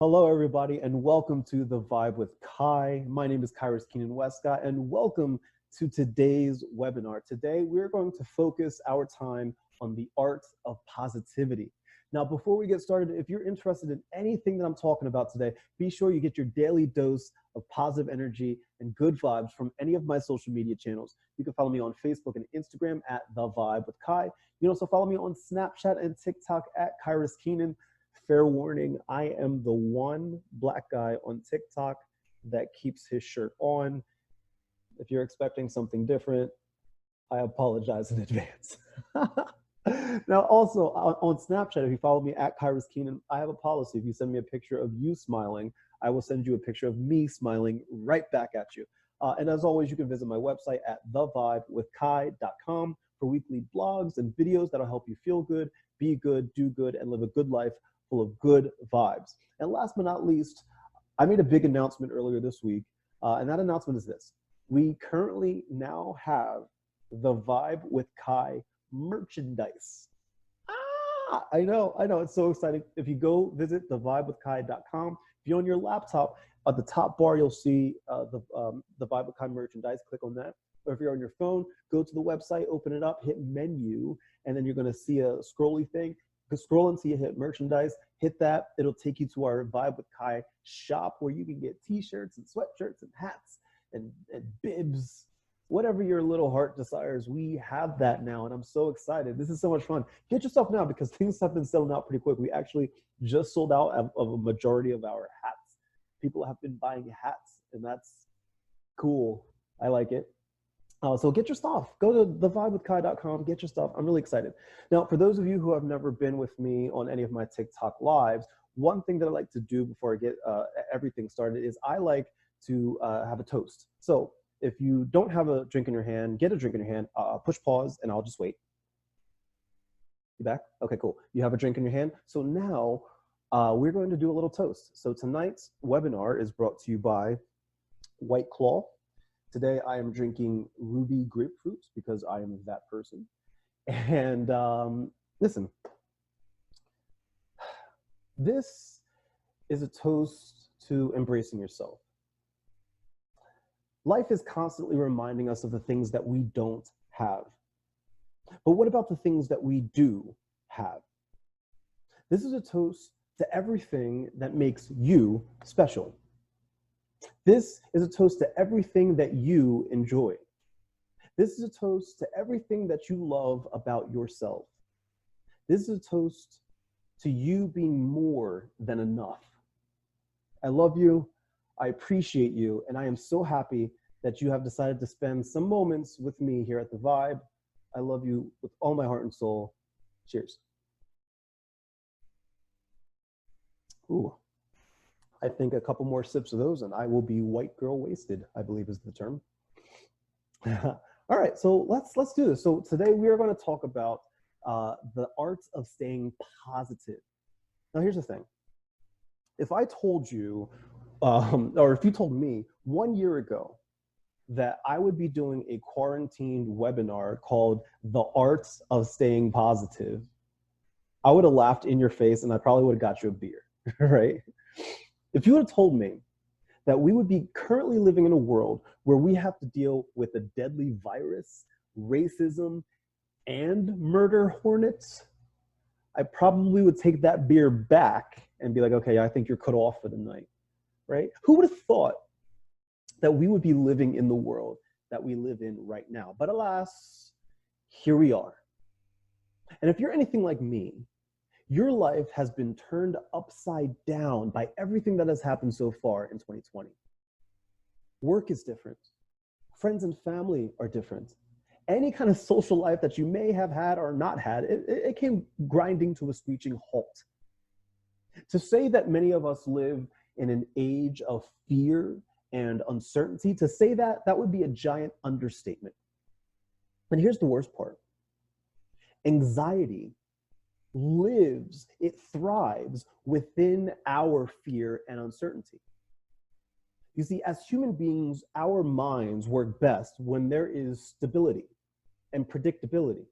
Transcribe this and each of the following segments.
Hello, everybody, and welcome to The Vibe with Kai. My name is Kairos Westcott, and welcome to today's webinar. Today, we're going to focus our time on the art of positivity. Now, before we get started, if you're interested in anything that I'm talking about today, be sure you get your daily dose of positive energy and good vibes from any of my social media channels. You can follow me on Facebook and Instagram at The Vibe with Kai. You can also follow me on Snapchat and TikTok at Kairos Keenan. Fair warning, I am the one black guy on TikTok that keeps his shirt on. If you're expecting something different, I apologize in advance. Now, also on Snapchat, if you follow me at Kairos Keenan, I have a policy. If you send me a picture of you smiling, I will send you a picture of me smiling right back at you. And as always, you can visit my website at thevibewithkai.com for weekly blogs and videos that'll help you feel good, be good, do good, and live a good life full of good vibes. And last but not least, I made a big announcement earlier this week, and that announcement is this. We currently now have the Vibe with Kai merchandise. I know, it's so exciting. If you go visit thevibewithkai.com, if you're on your laptop, at the top bar, you'll see the Vibe with Kai merchandise. Click on that. Or if you're on your phone, go to the website, open it up, hit menu, and then you're going to see a scrolly thing. Scroll until you hit merchandise, hit that. It'll take you to our Vibe with Kai shop where you can get t-shirts and sweatshirts and hats and bibs, whatever your little heart desires. We have that now, and I'm so excited. This is so much fun. Get yourself now because things have been selling out pretty quick. We actually just sold out of a majority of our hats. People have been buying hats, and that's cool. I like it. So get your stuff. Go to thevibewithkai.com, get your stuff. I'm really excited. Now, for those of you who have never been with me on any of my TikTok lives, one thing that I like to do before I get everything started is I like to have a toast. So if you don't have a drink in your hand, get a drink in your hand, push pause, and I'll just wait. You back? Okay, cool. You have a drink in your hand. So now we're going to do a little toast. So tonight's webinar is brought to you by White Claw. Today, I am drinking ruby grapefruit because I am that person. And listen, this is a toast to embracing yourself. Life is constantly reminding us of the things that we don't have. But what about the things that we do have? This is a toast to everything that makes you special. This is a toast to everything that you enjoy. This is a toast to everything that you love about yourself. This is a toast to you being more than enough. I love you, I appreciate you, and I am so happy that you have decided to spend some moments with me here at The Vibe. I love you with all my heart and soul. Cheers. Ooh. I think a couple more sips of those and I will be white girl wasted, I believe is the term. All right, so let's do this. So today we are going to talk about the art of staying positive. Now here's the thing. If I told you, or if you told me 1 year ago that I would be doing a quarantined webinar called The Art of Staying Positive, I would have laughed in your face and I probably would have got you a beer, right? If you had told me that we would be currently living in a world where we have to deal with a deadly virus, racism, and murder hornets, I probably would take that beer back and be like, okay, I think you're cut off for the night, right? Who would have thought that we would be living in the world that we live in right now? But alas, here we are. And if you're anything like me, your life has been turned upside down by everything that has happened so far in 2020. Work is different. Friends and family are different. Any kind of social life that you may have had or not had, it came grinding to a screeching halt. To say that many of us live in an age of fear and uncertainty, to say that would be a giant understatement. And here's the worst part. Anxiety lives, it thrives within our fear and uncertainty. You see, as human beings, our minds work best when there is stability and predictability.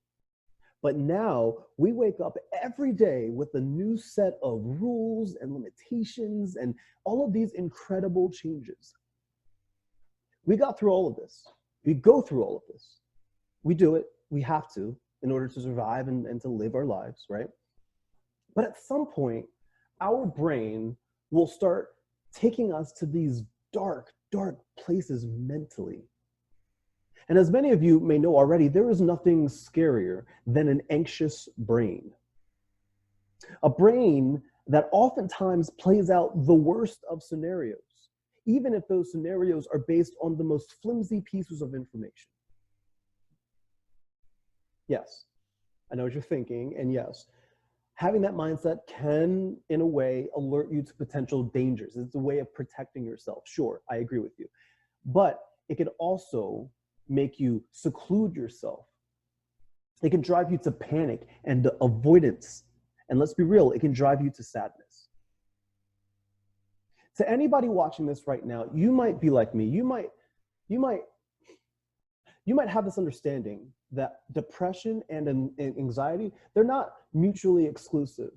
But now we wake up every day with a new set of rules and limitations and all of these incredible changes. We got through all of this. We go through all of this. We do it. We have to in order to survive and to live our lives, right? But at some point, our brain will start taking us to these dark, dark places mentally. And as many of you may know already, there is nothing scarier than an anxious brain. A brain that oftentimes plays out the worst of scenarios, even if those scenarios are based on the most flimsy pieces of information. Yes, I know what you're thinking, and yes, having that mindset can, in a way, alert you to potential dangers. It's a way of protecting yourself. Sure, I agree with you. But it can also make you seclude yourself. It can drive you to panic and avoidance. And let's be real, it can drive you to sadness. To anybody watching this right now, you might be like me. You might have this understanding that depression and anxiety, they're not mutually exclusive.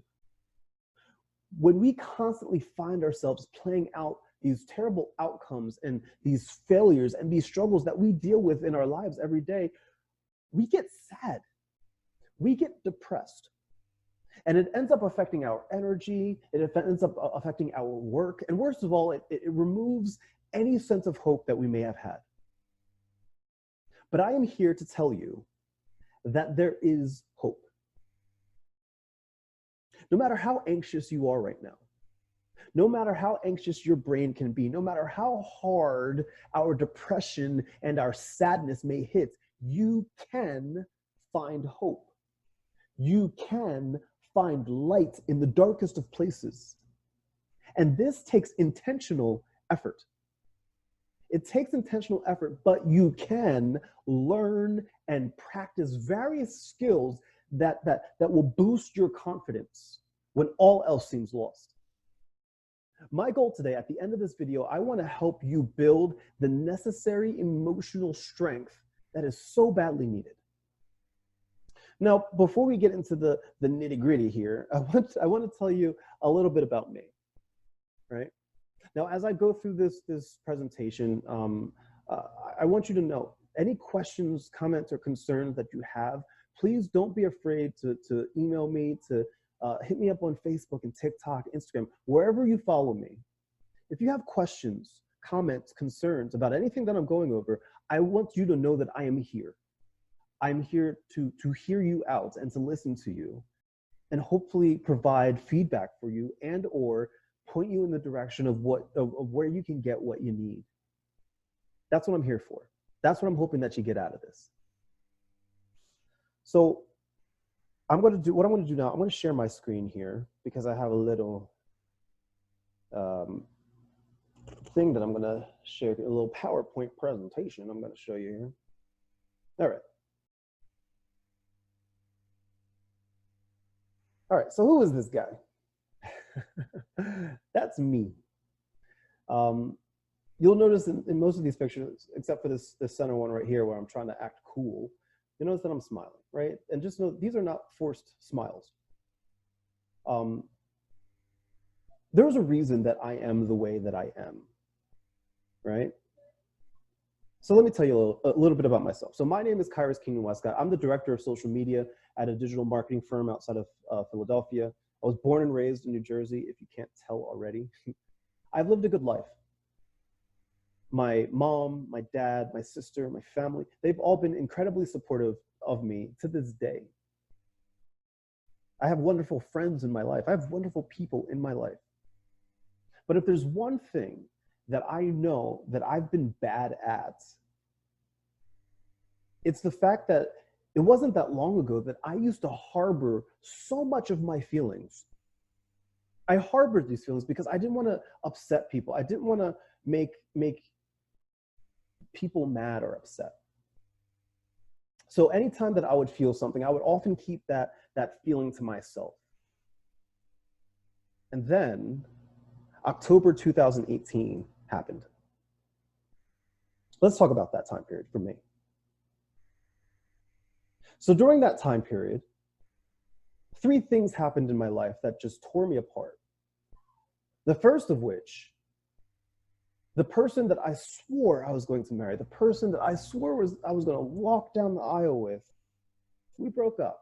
When we constantly find ourselves playing out these terrible outcomes and these failures and these struggles that we deal with in our lives every day, we get sad. We get depressed. And it ends up affecting our energy. It ends up affecting our work. And worst of all, it removes any sense of hope that we may have had. But I am here to tell you that there is hope. No matter how anxious you are right now, no matter how anxious your brain can be, no matter how hard our depression and our sadness may hit, you can find hope. You can find light in the darkest of places. And this takes intentional effort. It takes intentional effort, but you can learn and practice various skills that will boost your confidence when all else seems lost. My goal today, at the end of this video, I want to help you build the necessary emotional strength that is so badly needed. Now, before we get into the nitty-gritty here, I want to tell you a little bit about me, right? Now, as I go through this presentation, I want you to know, any questions, comments, or concerns that you have, please don't be afraid to email me, to hit me up on Facebook and TikTok, Instagram, wherever you follow me. If you have questions, comments, concerns about anything that I'm going over, I want you to know that I am here. I'm here to hear you out and to listen to you and hopefully provide feedback for you and or point you in the direction of where you can get what you need. That's what I'm here for. That's what I'm hoping that you get out of this. So what I'm going to do now, I'm going to share my screen here because I have a little thing that I'm going to share, a little PowerPoint presentation I'm going to show you here. All right. All right, so who is this guy? That's me. You'll notice in most of these pictures, except for this center one right here where I'm trying to act cool, you notice that I'm smiling, right? And just know these are not forced smiles. There's a reason that I am the way that I am, right? So let me tell you a little bit about myself. So my name is Kairos Westcott. I'm the director of social media at a digital marketing firm outside of Philadelphia. I was born and raised in New Jersey, if you can't tell already. I've lived a good life. My mom, my dad, my sister, my family, they've all been incredibly supportive of me to this day. I have wonderful friends in my life. I have wonderful people in my life. But if there's one thing that I know that I've been bad at, it's the fact that it wasn't that long ago that I used to harbor so much of my feelings. I harbored these feelings because I didn't want to upset people. I didn't want to make people mad or upset. So anytime that I would feel something, I would often keep that feeling to myself. And then October 2018 happened. Let's talk about that time period for me. So during that time period, three things happened in my life that just tore me apart. The first of which, the person that I swore I was going to marry, the person that I swore I was going to walk down the aisle with, we broke up.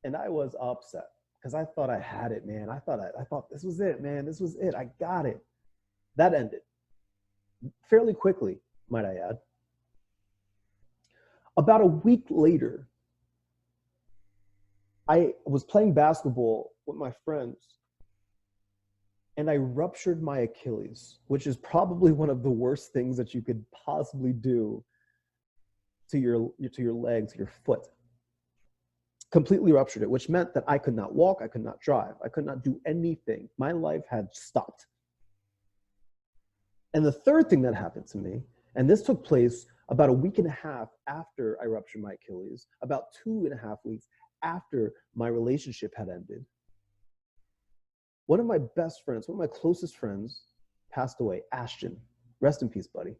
And I was upset because I thought I had it, man. I thought this was it, man. This was it. I got it. That ended fairly quickly, might I add. About a week later, I was playing basketball with my friends and I ruptured my Achilles, which is probably one of the worst things that you could possibly do to your leg, to your foot. Completely ruptured it, which meant that I could not walk, I could not drive, I could not do anything. My life had stopped. And the third thing that happened to me, and this took place about a week and a half after I ruptured my Achilles, about 2.5 weeks after my relationship had ended. One of my best friends, one of my closest friends passed away, Ashton. Rest in peace, buddy.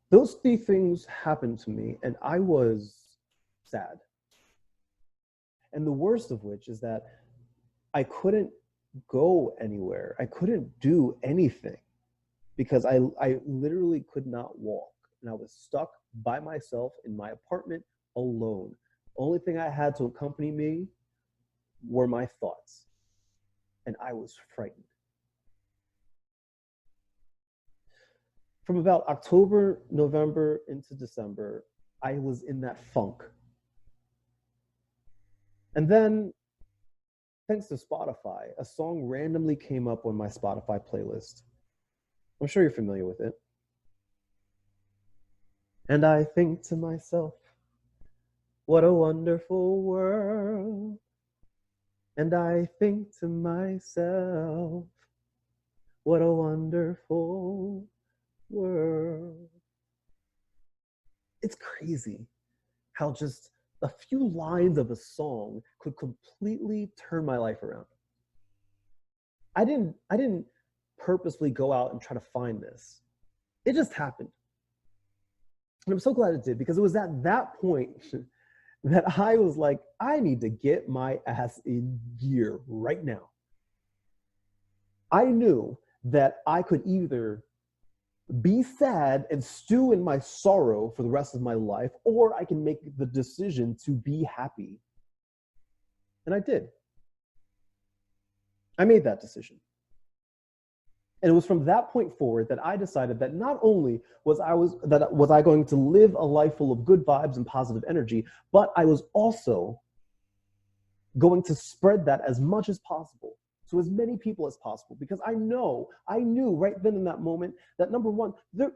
Those three things happened to me, and I was sad. And the worst of which is that I couldn't go anywhere. I couldn't do anything because I literally could not walk. And I was stuck by myself in my apartment alone. Only thing I had to accompany me were my thoughts. And I was frightened. From about October, November into December, I was in that funk. And then, thanks to Spotify, a song randomly came up on my Spotify playlist. I'm sure you're familiar with it. And I think to myself, what a wonderful world. And I think to myself, what a wonderful world. It's crazy how just a few lines of a song could completely turn my life around. I didn't purposely go out and try to find this. It just happened. And I'm so glad it did, because it was at that point that I was like, I need to get my ass in gear right now. I knew that I could either be sad and stew in my sorrow for the rest of my life, or I can make the decision to be happy. And I did. I made that decision. And it was from that point forward that I decided that not only was I going to live a life full of good vibes and positive energy, but I was also going to spread that as much as possible to as many people as possible, because I knew right then in that moment that, number one, there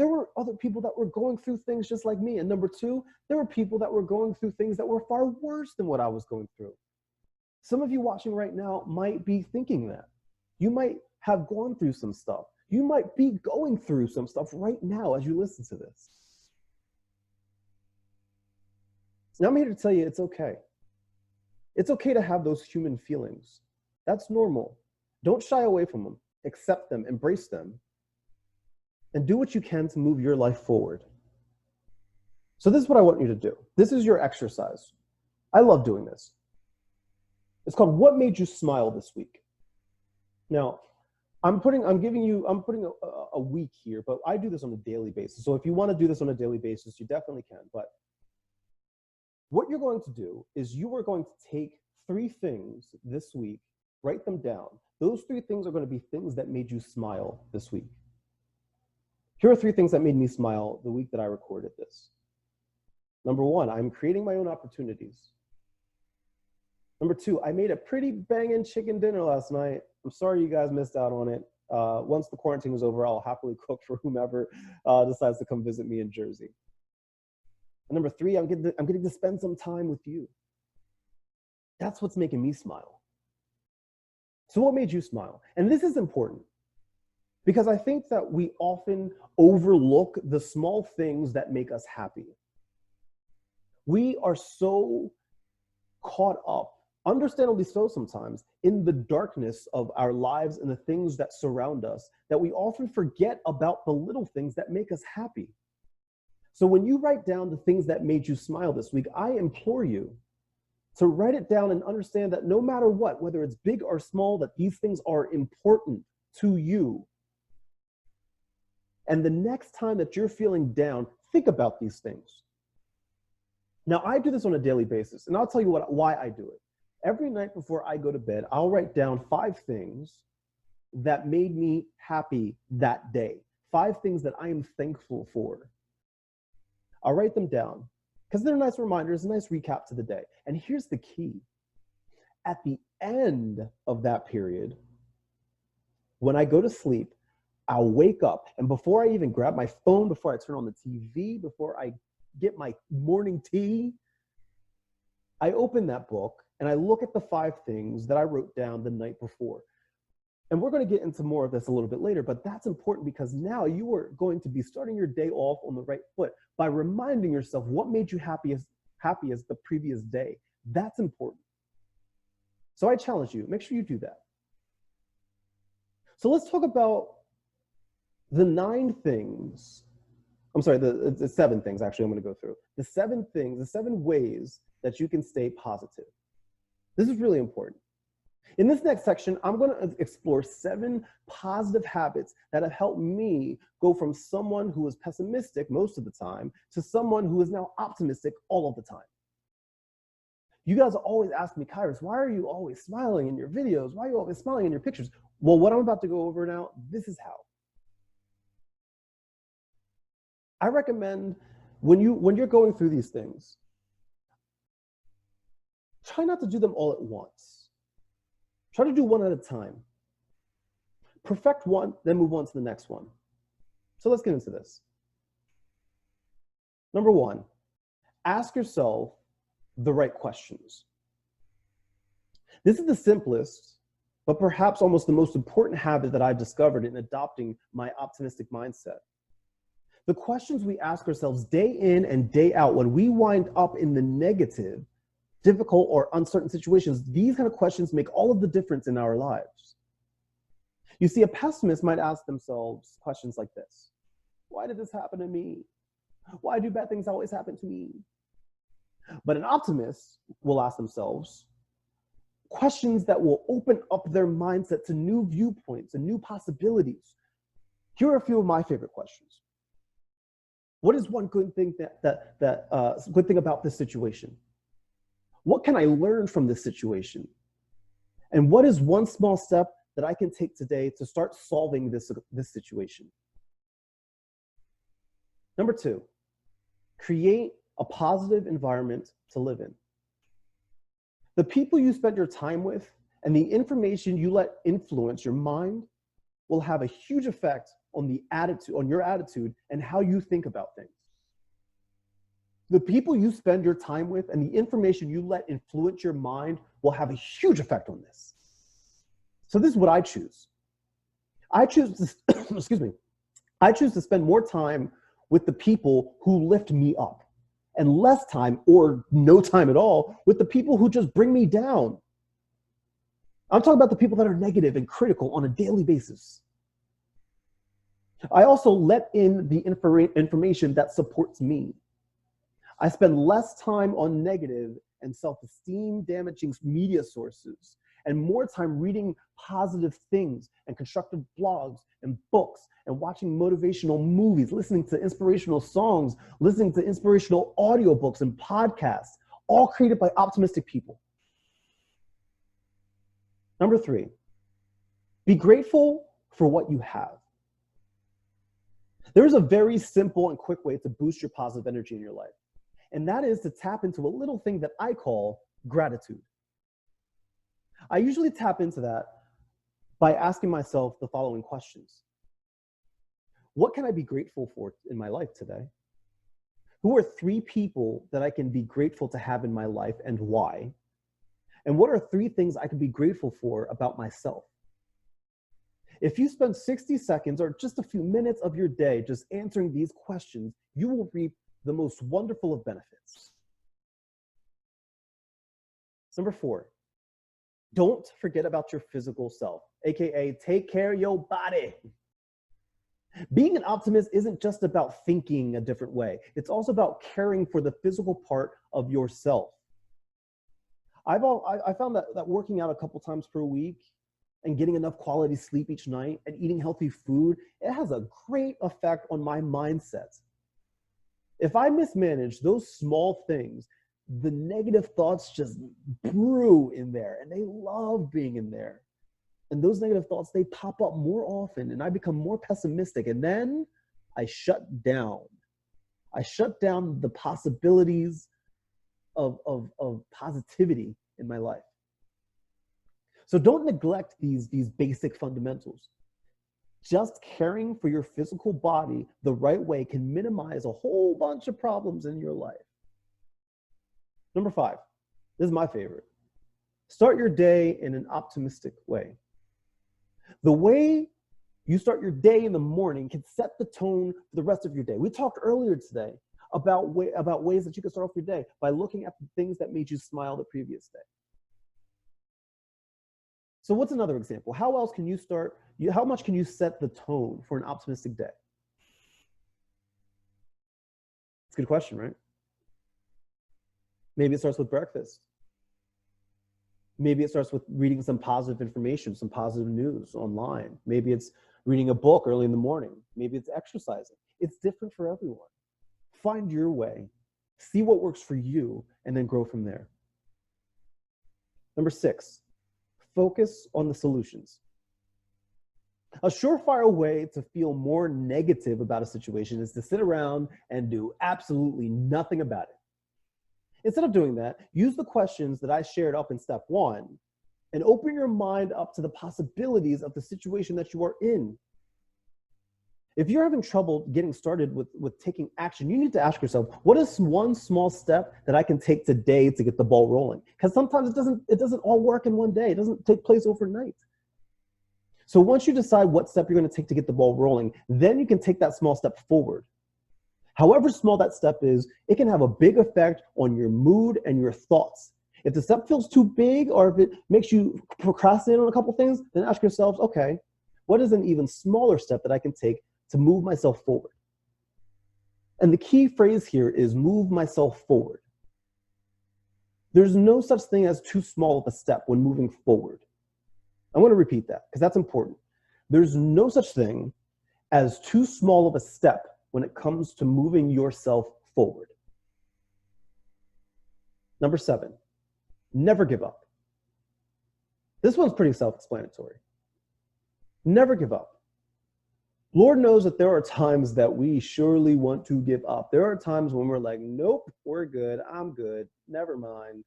were other people that were going through things just like me, and number two, there were people that were going through things that were far worse than what I was going through. Some of you watching right now might be thinking that. You might have gone through some stuff. You might be going through some stuff right now as you listen to this. Now I'm here to tell you it's okay. It's okay to have those human feelings. That's normal. Don't shy away from them. Accept them, embrace them, and do what you can to move your life forward. So this is what I want you to do. This is your exercise. I love doing this. It's called What Made You Smile This Week. Now, I'm putting a week here, but I do this on a daily basis. So if you want to do this on a daily basis, you definitely can. But what you're going to do is you are going to take 3 things this week, write them down. Those 3 things are going to be things that made you smile this week. Here are 3 things that made me smile the week that I recorded this. Number 1, I'm creating my own opportunities. Number 2, I made a pretty banging chicken dinner last night. I'm sorry you guys missed out on it. Once the quarantine is over, I'll happily cook for whomever decides to come visit me in Jersey. And number 3, I'm getting to spend some time with you. That's what's making me smile. So what made you smile? And this is important, because I think that we often overlook the small things that make us happy. We are so caught up, understandably so sometimes, in the darkness of our lives and the things that surround us, that we often forget about the little things that make us happy. So when you write down the things that made you smile this week, I implore you to write it down and understand that no matter what, whether it's big or small, that these things are important to you. And the next time that you're feeling down, think about these things. Now, I do this on a daily basis, and I'll tell you why I do it. Every night before I go to bed, I'll write down 5 things that made me happy that day. 5 things that I am thankful for. I'll write them down because they're nice reminders, a nice recap to the day. And here's the key. At the end of that period, when I go to sleep, I'll wake up, and before I even grab my phone, before I turn on the TV, before I get my morning tea, I open that book and I look at the 5 things that I wrote down the night before. And we're going to get into more of this a little bit later, but that's important because now you are going to be starting your day off on the right foot by reminding yourself what made you happy as the previous day. That's important. So I challenge you, make sure you do that. So let's talk about the 9 things. I'm sorry, the 7 things actually I'm going to go through. The 7 things, the 7 ways that you can stay positive. This is really important. In this next section, I'm going to explore 7 positive habits that have helped me go from someone who is pessimistic most of the time to someone who is now optimistic all of the time. You guys always ask me, Kairos, why are you always smiling in your videos? Why are you always smiling in your pictures? Well, what I'm about to go over now, this is how. I recommend when you're going through these things, try not to do them all at once. Try to do one at a time. Perfect one, then move on to the next one. So let's get into this. Number 1, ask yourself the right questions. This is the simplest, but perhaps almost the most important habit that I've discovered in adopting my optimistic mindset. The questions we ask ourselves day in and day out when we wind up in the negative, difficult, or uncertain situations, these kind of questions make all of the difference in our lives. You see, a pessimist might ask themselves questions like this. Why did this happen to me? Why do bad things always happen to me? But an optimist will ask themselves questions that will open up their mindset to new viewpoints and new possibilities. Here are a few of my favorite questions. What is one good thing good thing about this situation? What can I learn from this situation? And what is one small step that I can take today to start solving this situation? Number 2, create a positive environment to live in. The people you spend your time with and the information you let influence your mind will have a huge effect on your attitude and how you think about things. The people you spend your time with and the information you let influence your mind will have a huge effect on this. So this is what I choose. I choose to, excuse me, I choose to spend more time with the people who lift me up and less time or no time at all with the people who just bring me down. I'm talking about the people that are negative and critical on a daily basis. I also let in the information that supports me. I spend less time on negative and self-esteem damaging media sources and more time reading positive things and constructive blogs and books and watching motivational movies, listening to inspirational songs, listening to inspirational audiobooks and podcasts, all created by optimistic people. Number 3, be grateful for what you have. There is a very simple and quick way to boost your positive energy in your life, and that is to tap into a little thing that I call gratitude. I usually tap into that by asking myself the following questions. What can I be grateful for in my life today? Who are 3 people that I can be grateful to have in my life and why? And what are 3 things I can be grateful for about myself? If you spend 60 seconds or just a few minutes of your day just answering these questions, you will reap the most wonderful of benefits. Number 4, don't forget about your physical self, aka take care of your body. Being an optimist isn't just about thinking a different way. It's also about caring for the physical part of yourself. I found that working out a couple times per week and getting enough quality sleep each night and eating healthy food, it has a great effect on my mindset. If I mismanage those small things, the negative thoughts just brew in there and they love being in there. And those negative thoughts, they pop up more often and I become more pessimistic. And then I shut down. I shut down the possibilities of positivity in my life. So don't neglect these basic fundamentals. Just caring for your physical body the right way can minimize a whole bunch of problems in your life. Number 5, this is my favorite. Start your day in an optimistic way. The way you start your day in the morning can set the tone for the rest of your day. We talked earlier today about ways that you can start off your day by looking at the things that made you smile the previous day. So what's another example? How else can you start? How much can you set the tone for an optimistic day? It's a good question, right? Maybe it starts with breakfast. Maybe it starts with reading some positive information, some positive news online. Maybe it's reading a book early in the morning. Maybe it's exercising. It's different for everyone. Find your way, see what works for you, and then grow from there. Number 6, focus on the solutions. A surefire way to feel more negative about a situation is to sit around and do absolutely nothing about it. Instead of doing that, use the questions that I shared up in step 1 and open your mind up to the possibilities of the situation that you are in. If you're having trouble getting started with taking action, you need to ask yourself, what is one small step that I can take today to get the ball rolling? Because sometimes it doesn't all work in one day. It doesn't take place overnight. So once you decide what step you're going to take to get the ball rolling, then you can take that small step forward. However small that step is, it can have a big effect on your mood and your thoughts. If the step feels too big or if it makes you procrastinate on a couple things, then ask yourselves, okay, what is an even smaller step that I can take to move myself forward? And the key phrase here is move myself forward. There's no such thing as too small of a step when moving forward. I want to repeat that because that's important. There's no such thing as too small of a step when it comes to moving yourself forward. Number 7, never give up. This one's pretty self-explanatory. Never give up. Lord knows that there are times that we surely want to give up. There are times when we're like, nope, we're good, I'm good, never mind.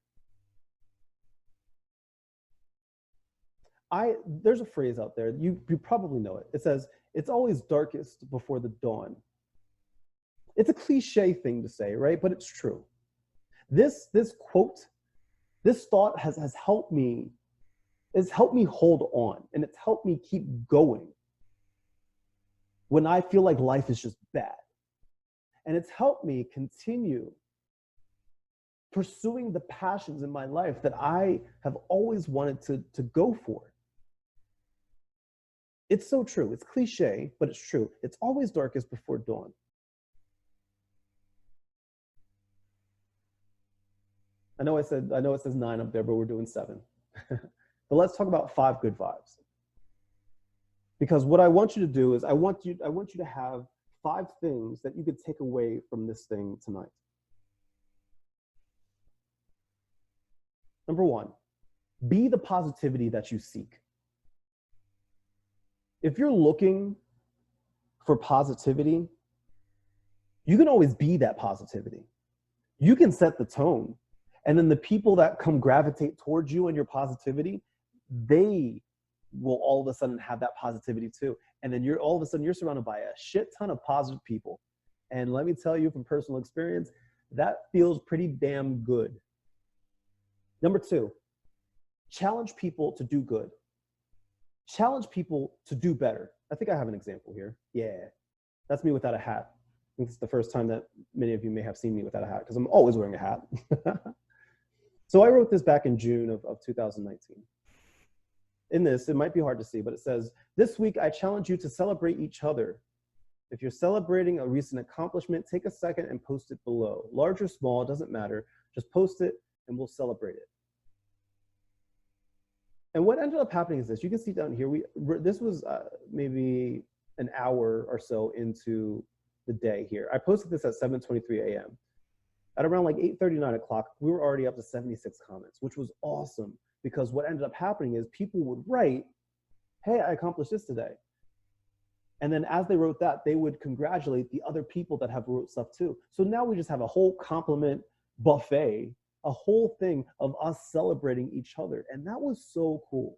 There's a phrase out there, you probably know it. It says, it's always darkest before the dawn. It's a cliche thing to say, right? But it's true. This quote, this thought has helped me. It's helped me hold on, and it's helped me keep going when I feel like life is just bad. And it's helped me continue pursuing the passions in my life that I have always wanted to go for. It's so true. It's cliche, but it's true. It's always darkest before dawn. I know it says 9 up there, but we're doing 7. But let's talk about 5 good vibes. Because what I want you to do is I want you to have 5 things that you could take away from this thing tonight. Number 1, be the positivity that you seek. If you're looking for positivity, you can always be that positivity. You can set the tone. And then the people that come gravitate towards you and your positivity, they will all of a sudden have that positivity too. And then all of a sudden you're surrounded by a shit ton of positive people. And let me tell you from personal experience, that feels pretty damn good. Number 2, challenge people to do good. Challenge people to do better. I think I have an example here. Yeah, that's me without a hat. I think it's the first time that many of you may have seen me without a hat because I'm always wearing a hat. So I wrote this back in June of 2019. In this, it might be hard to see, but it says, this week I challenge you to celebrate each other If you're celebrating a recent accomplishment, take a second and post it below. Large or small, it doesn't matter. Just post it and we'll celebrate it. And what ended up happening is this. You can see down here, this was maybe an hour or so into the day here. I posted this at 7:23 a.m. At around like 8:30, 9 o'clock, we were already up to 76 comments, which was awesome because what ended up happening is people would write, hey, I accomplished this today. And then as they wrote that, they would congratulate the other people that have wrote stuff too. So now we just have a whole compliment buffet, a whole thing of us celebrating each other. And that was so cool.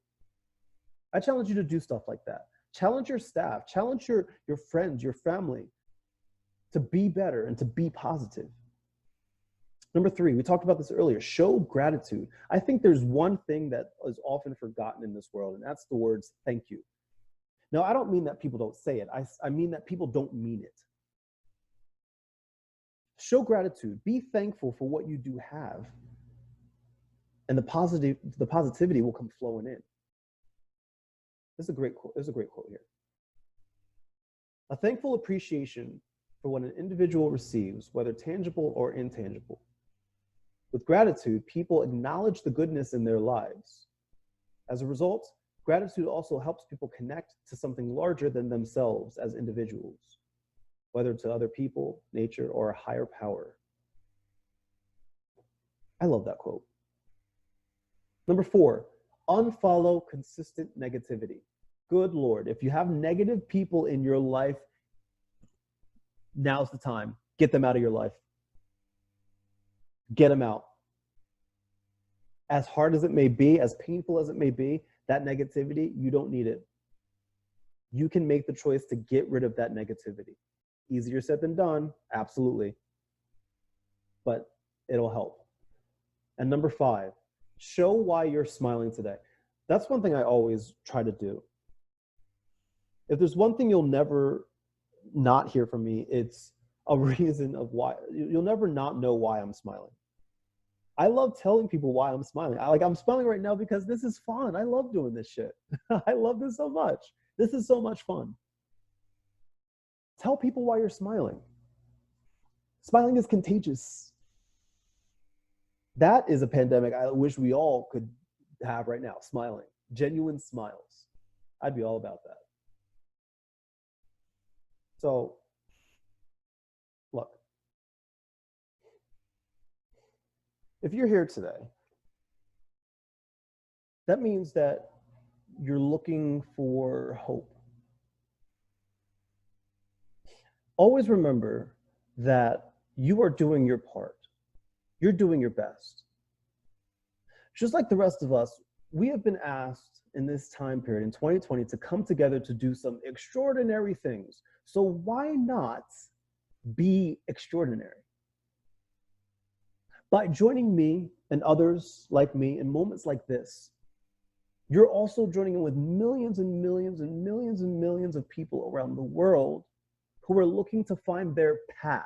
I challenge you to do stuff like that. Challenge your staff, challenge your friends, your family to be better and to be positive. Number 3, we talked about this earlier, show gratitude. I think there's one thing that is often forgotten in this world, and that's the words thank you. Now, I don't mean that people don't say it. I mean that people don't mean it. Show gratitude. Be thankful for what you do have. And the positivity will come flowing in. This is a great quote. There's a great quote here. A thankful appreciation for what an individual receives, whether tangible or intangible. With gratitude, people acknowledge the goodness in their lives. As a result, gratitude also helps people connect to something larger than themselves as individuals, whether to other people, nature, or a higher power. I love that quote. Number 4, unfollow consistent negativity. Good Lord, if you have negative people in your life, now's the time. Get them out of your life. Get them out. As hard as it may be, as painful as it may be, that negativity, you don't need it. You can make the choice to get rid of that negativity. Easier said than done, absolutely. But it'll help. And number 5, show why you're smiling today. That's one thing I always try to do. If there's one thing you'll never not hear from me, it's a reason of why. You'll never not know why I'm smiling. I love telling people why I'm smiling. I'm smiling right now because this is fun. I love doing this shit. I love this so much. This is so much fun. Tell people why you're smiling. Smiling is contagious. That is a pandemic I wish we all could have right now, smiling. Genuine smiles. I'd be all about that. So, look. If you're here today, that means that you're looking for hope. Always remember that you are doing your part. You're doing your best. Just like the rest of us, we have been asked in this time period in 2020 to come together to do some extraordinary things. So why not be extraordinary? By joining me and others like me in moments like this, you're also joining in with millions and millions and millions and millions of people around the world who are looking to find their path,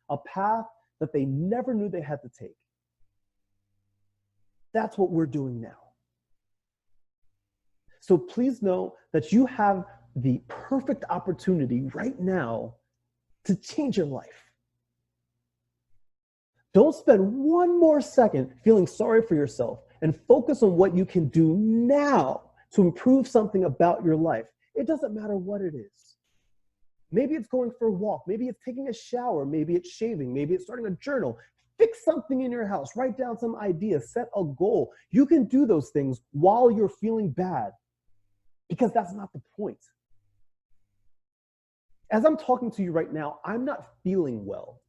a path that they never knew they had to take. That's what we're doing now. So please know that you have the perfect opportunity right now to change your life. Don't spend one more second feeling sorry for yourself and focus on what you can do now to improve something about your life. It doesn't matter what it is. Maybe it's going for a walk. Maybe it's taking a shower. Maybe it's shaving. Maybe it's starting a journal. Fix something in your house. Write down some ideas. Set a goal. You can do those things while you're feeling bad because that's not the point. As I'm talking to you right now, I'm not feeling well.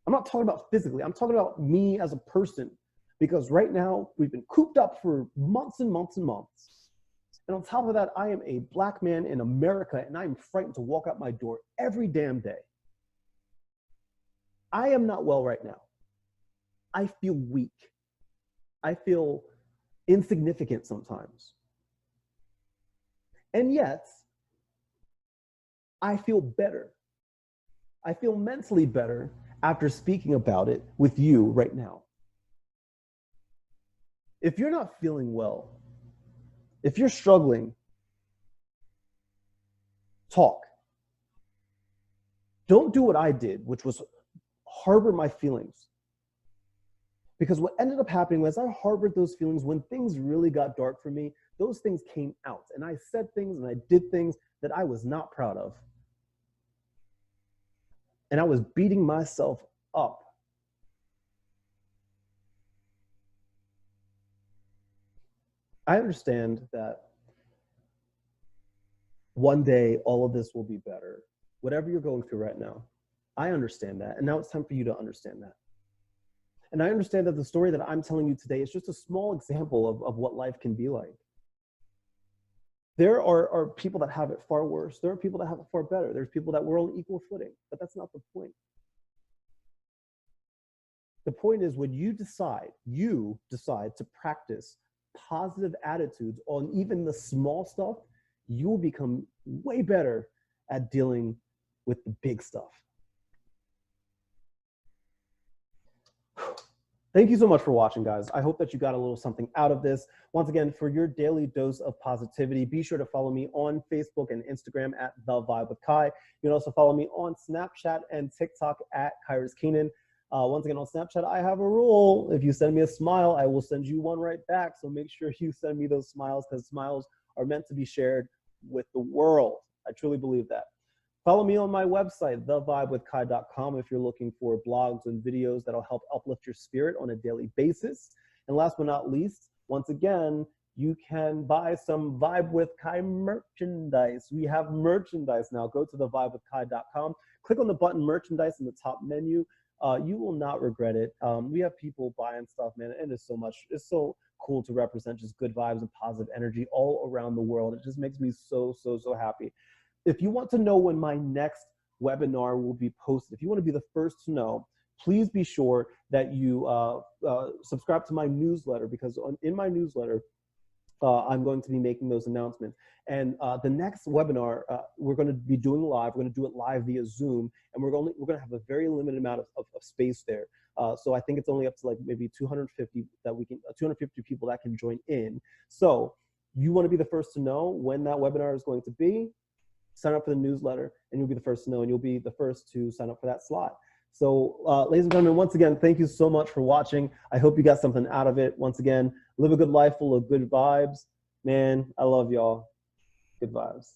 I'm not talking about physically. I'm talking about me as a person because right now we've been cooped up for months and months and months. And on top of that, I am a Black man in America and I'm frightened to walk out my door every damn day. I am not well right now. I feel weak. I feel insignificant sometimes. And yet, I feel better. I feel mentally better after speaking about it with you right now. If you're not feeling well, if you're struggling, talk. Don't do what I did, which was harbor my feelings. Because what ended up happening was I harbored those feelings when things really got dark for me. Those things came out, and I said things and I did things that I was not proud of. And I was beating myself up. I understand that one day all of this will be better. Whatever you're going through right now, I understand that. And now it's time for you to understand that. And I understand that the story that I'm telling you today is just a small example of what life can be like. There are people that have it far worse. There are people that have it far better. There's people that were on equal footing, but that's not the point. The point is when you decide to practice positive attitudes on even the small stuff, you will become way better at dealing with the big stuff. Thank you so much for watching, guys. I hope that you got a little something out of this. Once again, for your daily dose of positivity, be sure to follow me on Facebook and Instagram at The Vibe with Kai. You can also follow me on Snapchat and TikTok at Kairos Keenan. Once again, on Snapchat, I have a rule. If you send me a smile, I will send you one right back. So make sure you send me those smiles, because smiles are meant to be shared with the world. I truly believe that. Follow me on my website, thevibewithkai.com, if you're looking for blogs and videos that'll help uplift your spirit on a daily basis. And last but not least, once again, you can buy some Vibe with Kai merchandise. We have merchandise now. Go to thevibewithkai.com. Click on the button merchandise in the top menu. You will not regret it. We have people buying stuff, man, and it's so cool to represent just good vibes and positive energy all around the world. It just makes me so happy. If you want to know when my next webinar will be posted, if you want to be the first to know, please be sure that you subscribe to my newsletter, because in my newsletter, I'm going to be making those announcements. And the next webinar, we're going to be doing live. We're going to do it live via Zoom, and we're going to have a very limited amount of space there. So I think it's only up to like maybe 250 people that can join in. So you want to be the first to know when that webinar is going to be. Sign up for the newsletter, and you'll be the first to know, and you'll be the first to sign up for that slot. So ladies and gentlemen, once again, thank you so much for watching. I hope you got something out of it. Once again, live a good life full of good vibes. Man, I love y'all. Good vibes.